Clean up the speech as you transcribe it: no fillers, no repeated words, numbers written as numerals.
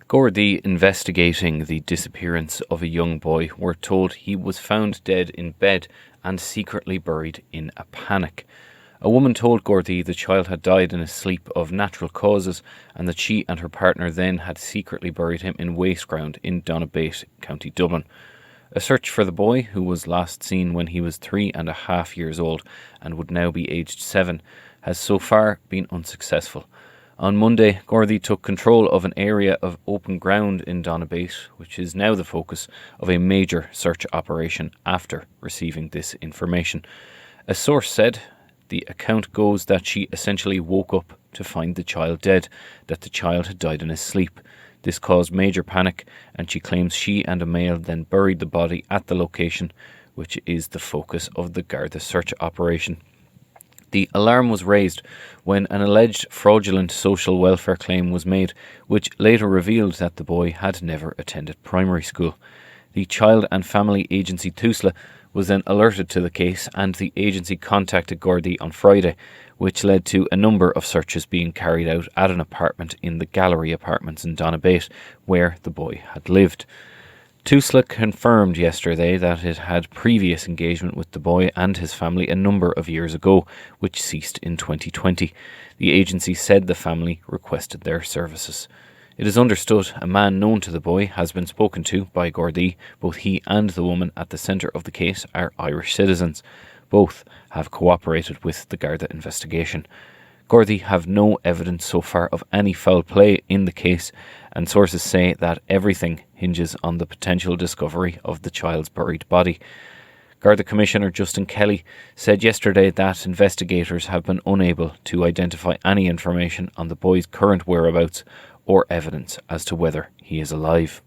Gardaí investigating the disappearance of a young boy were told he was found dead in bed and secretly buried in a panic. A woman told Gardaí the child had died in his sleep of natural causes and that she and her partner then had secretly buried him in waste ground in Donabate, County Dublin. A search for the boy, who was last seen when he was 3.5 years old and would now be aged 7, has so far been unsuccessful. On Monday, Gardaí took control of an area of open ground in Donabate, which is now the focus of a major search operation after receiving this information. A source said the account goes that she essentially woke up to find the child dead, that the child had died in his sleep. This caused major panic, and she claims she and a male then buried the body at the location, which is the focus of the Garda search operation. The alarm was raised when an alleged fraudulent social welfare claim was made, which later revealed that the boy had never attended primary school. The Child and Family Agency TUSLA was then alerted to the case, and the agency contacted Gardaí on Friday, which led to a number of searches being carried out at an apartment in the Gallery Apartments in Donabate, where the boy had lived. TUSLA confirmed yesterday that it had previous engagement with the boy and his family a number of years ago, which ceased in 2020. The agency said the family requested their services. It is understood a man known to the boy has been spoken to by Gardaí. Both he and the woman at the centre of the case are Irish citizens. Both have cooperated with the Garda investigation. Gardaí have no evidence so far of any foul play in the case, and sources say that everything hinges on the potential discovery of the child's buried body. Garda Commissioner Justin Kelly said yesterday that investigators have been unable to identify any information on the boy's current whereabouts or evidence as to whether he is alive.